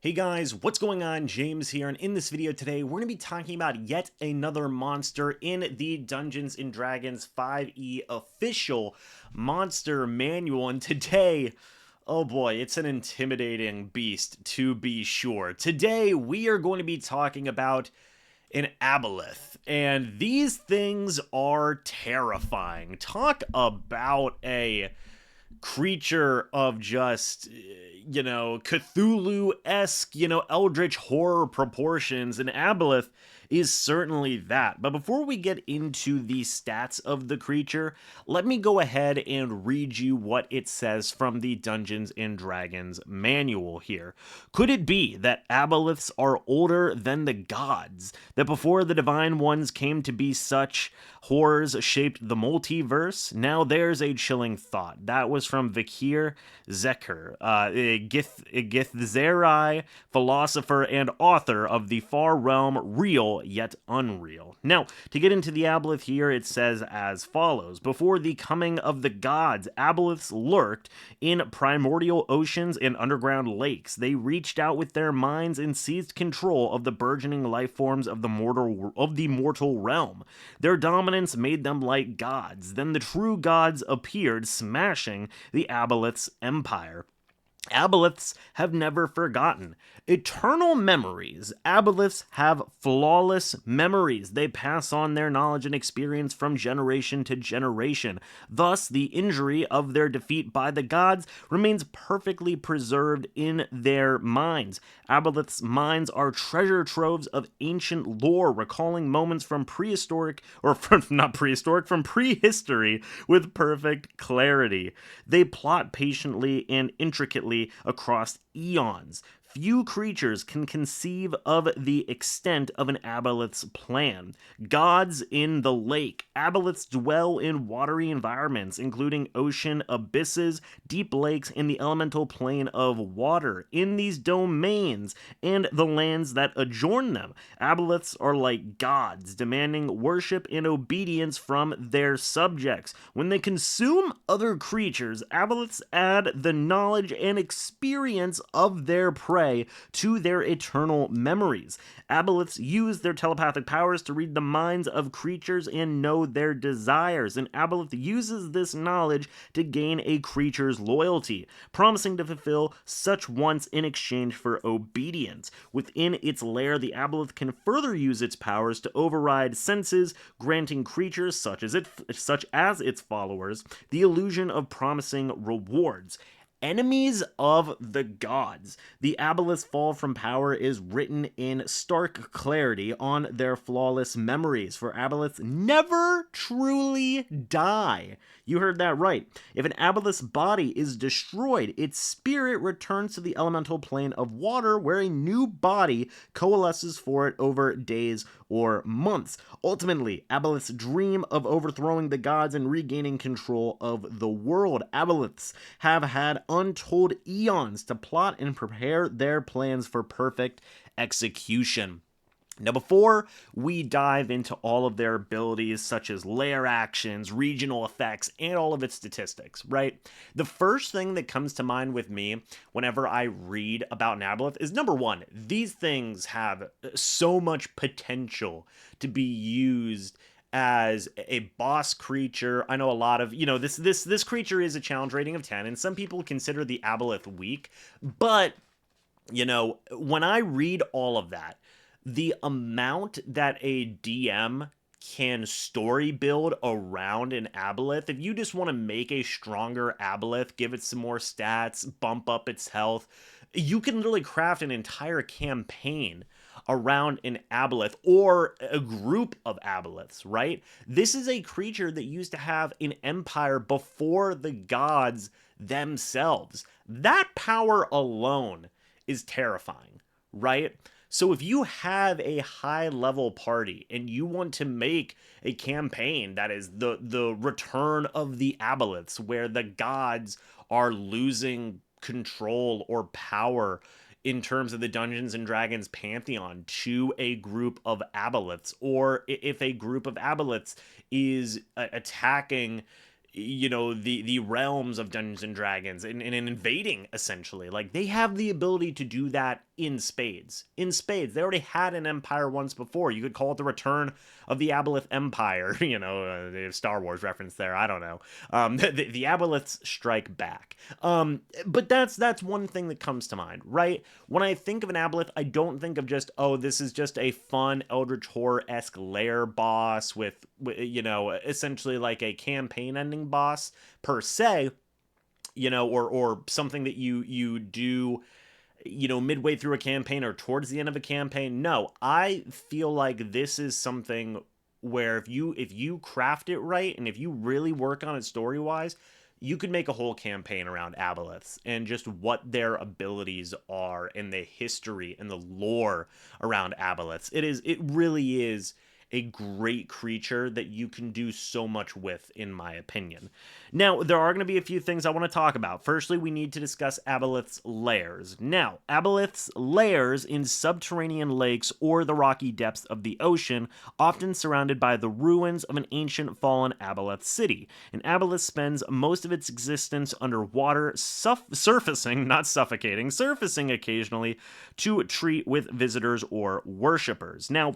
Hey guys, what's going on? James here, and in this video today, we're going to be talking about yet another monster in the Dungeons & Dragons 5e official monster manual, and today, oh boy, it's an intimidating beast to be sure. Today, we are going to be talking about an Aboleth, and these things are terrifying. Talk about a creature of just, Cthulhu-esque, eldritch horror proportions, and Aboleth is certainly that. But before we get into the stats of the creature, let me go ahead and read you what it says from the Dungeons & Dragons manual here. Could it be that Aboleths are older than the gods? That before the Divine Ones came to be such horrors shaped the multiverse? Now there's a chilling thought. That was from Vikir Zeker, Githzerai, philosopher and author of the Far Realm Real Yet Unreal. Now, to get into the Aboleth here, it says as follows. Before the coming of the gods, Aboleths lurked in primordial oceans and underground lakes. They reached out with their minds and seized control of the burgeoning life forms of the mortal realm. Their dominance made them like gods. Then the true gods appeared, smashing the Aboleth's empire. Aboleths have never forgotten. Eternal memories. Aboleths have flawless memories. They pass on their knowledge and experience from generation to generation. Thus, the injury of their defeat by the gods remains perfectly preserved in their minds. Aboleth's minds are treasure troves of ancient lore, recalling moments from prehistoric, or from not prehistoric, from prehistory with perfect clarity. They plot patiently and intricately across eons. Few creatures can conceive of the extent of an Aboleth's plan. Gods in the lake. Aboleths dwell in watery environments, including ocean abysses, deep lakes, and the elemental plane of water. In these domains and the lands that adjoin them, Aboleths are like gods, demanding worship and obedience from their subjects. When they consume other creatures, Aboleths add the knowledge and experience of their prey to their eternal memories. Aboleths use their telepathic powers to read the minds of creatures and know their desires, and Aboleth uses this knowledge to gain a creature's loyalty, promising to fulfill such wants in exchange for obedience. Within its lair, the Aboleth can further use its powers to override senses, granting creatures such as its followers the illusion of promising rewards. Enemies of the gods. The Aboleth's fall from power is written in stark clarity on their flawless memories, for Aboleths never truly die. You heard that right. If an Aboleth's body is destroyed, its spirit returns to the elemental plane of water, where a new body coalesces for it over days or months. Ultimately, Aboleths dream of overthrowing the gods and regaining control of the world. Aboleths have had untold eons to plot and prepare their plans for perfect execution. Now, before we dive into all of their abilities, such as lair actions, regional effects, and all of its statistics, right? The first thing that comes to mind with me whenever I read about an Aboleth is, number one, these things have so much potential to be used as a boss creature. I know a lot of, this creature is a challenge rating of 10, and some people consider the Aboleth weak, but, when I read all of that, the amount that a DM can story build around an Aboleth, if you just want to make a stronger Aboleth, give it some more stats, bump up its health, you can literally craft an entire campaign around an Aboleth or a group of Aboleths, right? This is a creature that used to have an empire before the gods themselves. That power alone is terrifying, right? So if you have a high level party and you want to make a campaign that is the return of the Aboleths, where the gods are losing control or power in terms of the Dungeons and Dragons pantheon to a group of Aboleths, or if a group of Aboleths is attacking the realms of Dungeons and Dragons and invading, essentially, like, they have the ability to do that in spades. In spades. They already had an empire once before. You could call it the return of the Aboleth Empire. Star Wars reference there. I don't know. The Aboleths strike back. But that's one thing that comes to mind, right? When I think of an Aboleth, I don't think of just, oh, this is just a fun Eldritch Horror-esque lair boss with essentially like a campaign ending boss per se, or something that you do midway through a campaign or towards the end of a campaign. No, I feel like this is something where if you craft it right and if you really work on it story-wise, you could make a whole campaign around Aboleths and just what their abilities are and the history and the lore around Aboleths. It really is a great creature that you can do so much with, in my opinion. Now, there are going to be a few things I want to talk about. Firstly, we need to discuss Aboleth's lairs. Now, Aboleth's lairs in subterranean lakes or the rocky depths of the ocean, often surrounded by the ruins of an ancient fallen Aboleth city. And Aboleth spends most of its existence underwater, surfacing, not suffocating, surfacing occasionally to treat with visitors or worshippers. Now,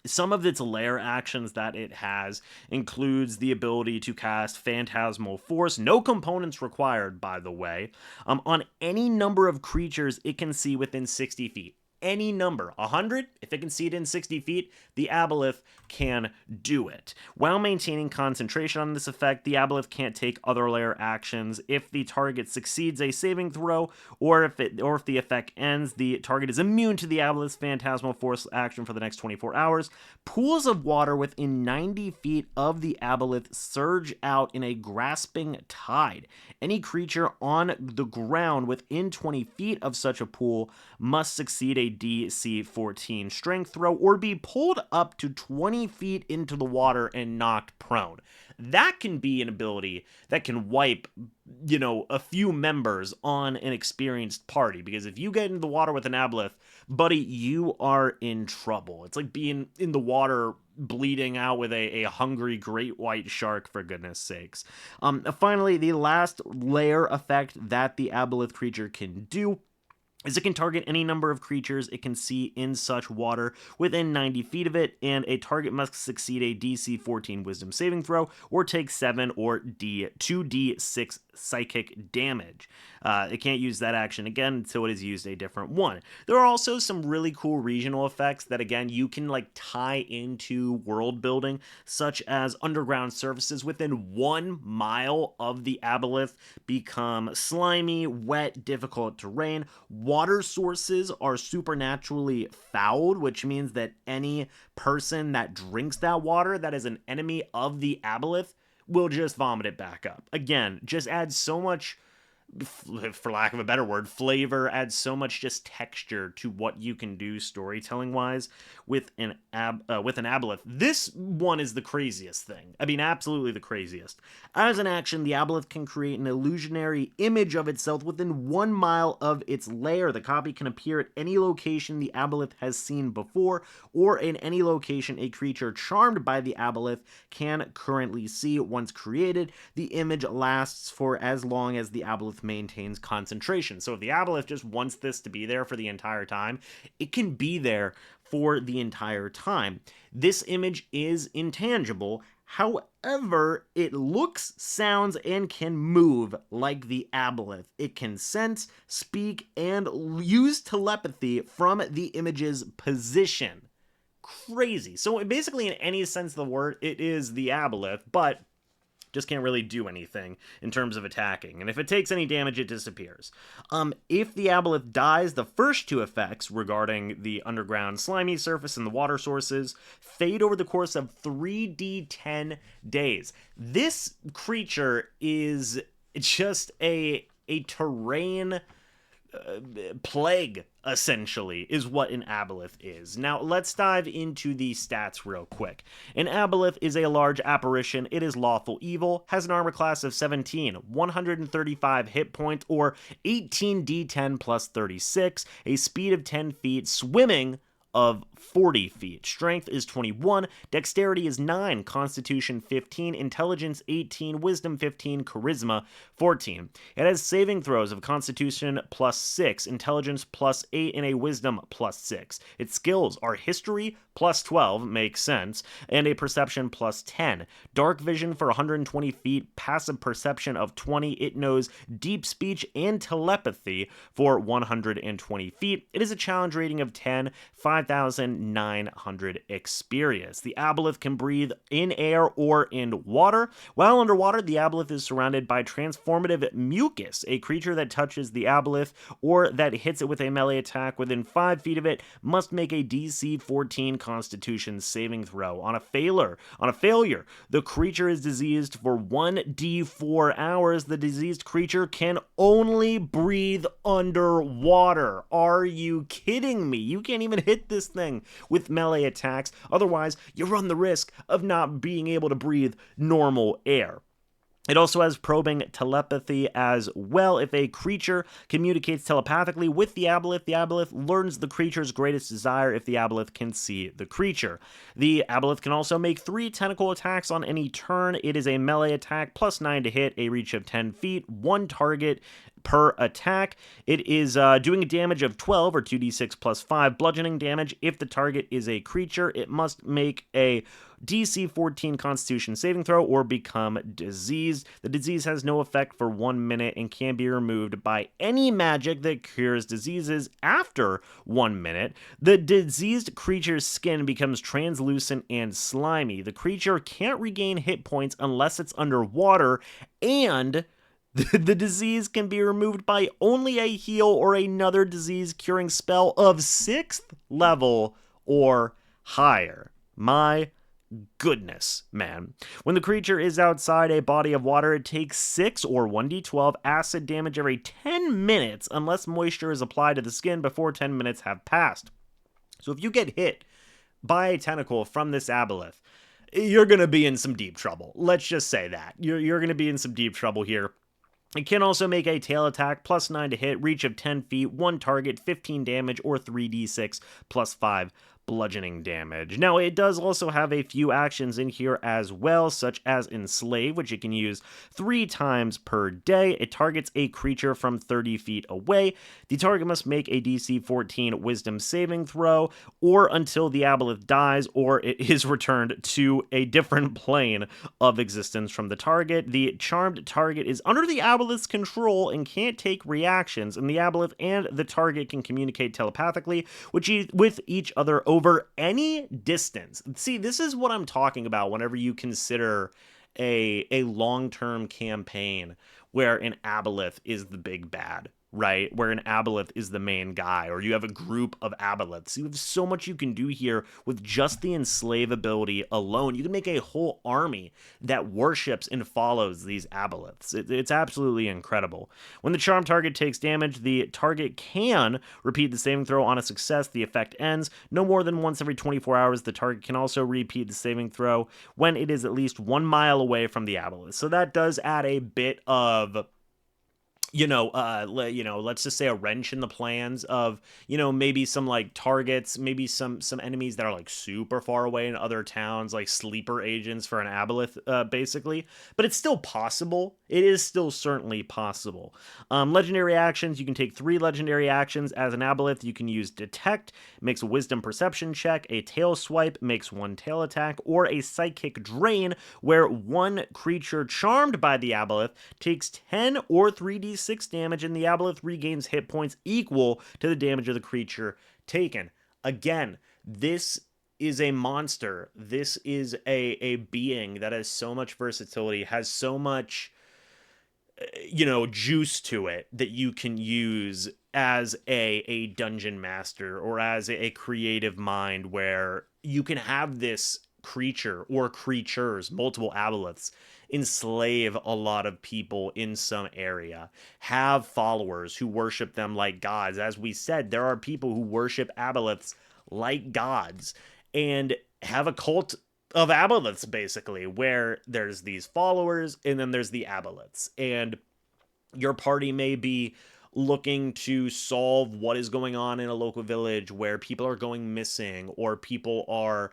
some of its lair actions that it has includes the ability to cast Phantasmal Force, no components required, by the way, on any number of creatures it can see within 60 feet. Any number, 100, if it can see it in 60 feet, the Aboleth can do it. While maintaining concentration on this effect, the Aboleth can't take other lair actions. If the target succeeds a saving throw, or if the effect ends, the target is immune to the Aboleth's Phantasmal Force action for the next 24 hours. Pools of water within 90 feet of the Aboleth surge out in a grasping tide. Any creature on the ground within 20 feet of such a pool must succeed a DC 14 strength throw or be pulled up to 20 feet into the water and knocked prone. That can be an ability that can wipe, a few members on an experienced party, because if you get into the water with an Aboleth, buddy, you are in trouble. It's like being in the water bleeding out with a hungry great white shark, for goodness sakes. Finally, the last lair effect that the Aboleth creature can do is it can target any number of creatures it can see in such water within 90 feet of it, and a target must succeed a DC 14 Wisdom saving throw or take 7 or 2d6 psychic damage. It can't use that action again until it has used a different one. There are also some really cool regional effects that, again, you can tie into world building, such as underground surfaces within 1 mile of the Aboleth become slimy, wet, difficult terrain. Water sources are supernaturally fouled, which means that any person that drinks that water that is an enemy of the Aboleth will just vomit it back up. Again, just adds so much, for lack of a better word, flavor, adds so much just texture to what you can do storytelling wise with an Aboleth. This one is the craziest thing. I mean, absolutely the craziest. As an action, the Aboleth can create an illusionary image of itself within 1 mile of its lair. The copy can appear at any location the Aboleth has seen before, or in any location a creature charmed by the Aboleth can currently see. Once created, the image lasts for as long as the Aboleth maintains concentration. So if the Aboleth just wants this to be there for the entire time, it can be there for the entire time. This image is intangible. However, it looks, sounds, and can move like the Aboleth. It can sense, speak, and use telepathy from the image's position. Crazy. So basically, in any sense of the word, it is the Aboleth, but just can't really do anything in terms of attacking, and if it takes any damage, it disappears. If the Aboleth dies, the first 2 effects regarding the underground slimy surface and the water sources fade over the course of 3d10 days. This creature is just a terrain plague, essentially, is what an Aboleth is. Now, let's dive into the stats real quick. An Aboleth is a large apparition. It is lawful evil, has an armor class of 17, 135 hit points, or 18d10 plus 36, a speed of 10 feet, swimming of 40 feet. Strength is 21, dexterity is 9, constitution 15, intelligence 18, wisdom 15, charisma 14. It has saving throws of constitution plus 6, intelligence plus 8, and a wisdom plus 6. Its skills are history plus 12, makes sense, and a perception plus 10. Dark vision for 120 feet, passive perception of 20. It knows deep speech and telepathy for 120 feet. It is a challenge rating of 10, 5,900 experience. The Aboleth can breathe in air or in water. While underwater, the Aboleth is surrounded by transformative mucus. A creature that touches the Aboleth or that hits it with a melee attack within 5 feet of it must make a DC 14 Constitution saving throw. On a failure, the creature is diseased for 1d4 hours. The diseased creature can only breathe underwater. Are you kidding me? You can't even hit this thing with melee attacks. Otherwise, you run the risk of not being able to breathe normal air. It also has probing telepathy as well. If a creature communicates telepathically with the Aboleth learns the creature's greatest desire if the Aboleth can see the creature. The Aboleth can also make 3 tentacle attacks on any turn. It is a melee attack, plus 9 to hit, a reach of 10 feet, 1 target per attack. It is doing a damage of 12 or 2d6 plus 5 bludgeoning damage. If the target is a creature, it must make a DC 14 Constitution saving throw or become diseased. The disease has no effect for 1 minute and can be removed by any magic that cures diseases after 1 minute. The diseased creature's skin becomes translucent and slimy. The creature can't regain hit points unless it's underwater, and the disease can be removed by only a heal or another disease curing spell of 6th level or higher. My goodness, man. When the creature is outside a body of water, it takes 6 or 1d12 acid damage every 10 minutes unless moisture is applied to the skin before 10 minutes have passed. So if you get hit by a tentacle from this Aboleth, you're going to be in some deep trouble. Let's just say that. You're going to be in some deep trouble here. It can also make a tail attack, plus 9 to hit, reach of 10 feet, 1 target, 15 damage, or 3d6 plus 5 bludgeoning damage. Now, it does also have a few actions in here as well, such as Enslave, which it can use 3 times per day. It targets a creature from 30 feet away. The target must make a DC 14 Wisdom saving throw, or until the Aboleth dies, or it is returned to a different plane of existence from the target. The charmed target is under the Aboleth's control and can't take reactions, and the Aboleth and the target can communicate telepathically with each other over any distance. See, this is what I'm talking about whenever you consider a long-term campaign where an Aboleth is the big bad, right? Where an Aboleth is the main guy, or you have a group of Aboleths. You have so much you can do here with just the Enslave ability alone. You can make a whole army that worships and follows these Aboleths. It's absolutely incredible. When the charm target takes damage, the target can repeat the saving throw. On a success, the effect ends. No more than once every 24 hours, the target can also repeat the saving throw when it is at least 1 mile away from the Aboleth. So that does add a bit of let's just say a wrench in the plans of, maybe some like targets, maybe some enemies that are like super far away in other towns, like sleeper agents for an Aboleth, basically. But it's still possible. It is still certainly possible. Legendary actions, you can take 3 legendary actions as an Aboleth. You can use Detect, makes a Wisdom Perception check, a Tail Swipe, makes 1 tail attack, or a Psychic Drain, where 1 creature charmed by the Aboleth takes 10 or 3d6 damage, and the Aboleth regains hit points equal to the damage of the creature taken. Again, this is a monster. This is a being that has so much versatility, has so much, juice to it that you can use as a dungeon master or as a creative mind, where you can have this creature or creatures, multiple Aboleths, enslave a lot of people in some area, have followers who worship them like gods. As we said, there are people who worship Aboleths like gods and have a cult of Aboleths, basically, where there's these followers and then there's the Aboleths, and your party may be looking to solve what is going on in a local village where people are going missing or people are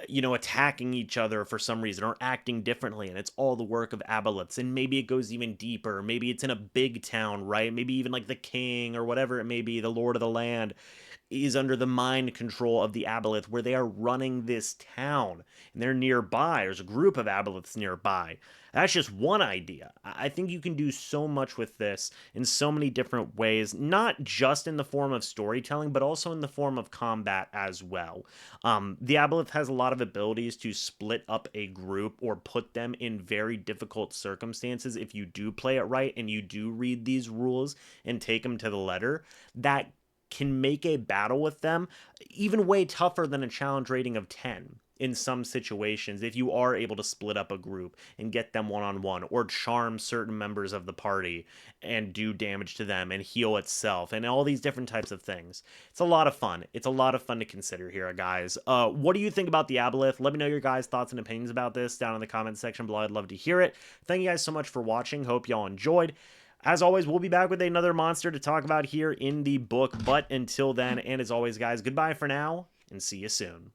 attacking each other for some reason or acting differently. And it's all the work of Aboleths. And maybe it goes even deeper. Maybe it's in a big town, right? Maybe even like the king or whatever it may be, the lord of the land, is under the mind control of the Aboleth, where they are running this town and they're nearby. There's a group of Aboleths nearby. That's just one idea. I think you can do so much with this in so many different ways, not just in the form of storytelling, but also in the form of combat as well. The Aboleth has a lot of abilities to split up a group or put them in very difficult circumstances if you do play it right and you do read these rules and take them to the letter. That can make a battle with them even way tougher than a challenge rating of 10 in some situations if you are able to split up a group and get them one-on-one or charm certain members of the party and do damage to them and heal itself and all these different types of things. It's a lot of fun. It's a lot of fun to consider here, guys. What do you think about the Aboleth? Let me know your guys' thoughts and opinions about this down in the comments section below. I'd love to hear it. Thank you guys so much for watching. Hope y'all enjoyed. As always, we'll be back with another monster to talk about here in the book. But until then, and as always, guys, goodbye for now, and see you soon.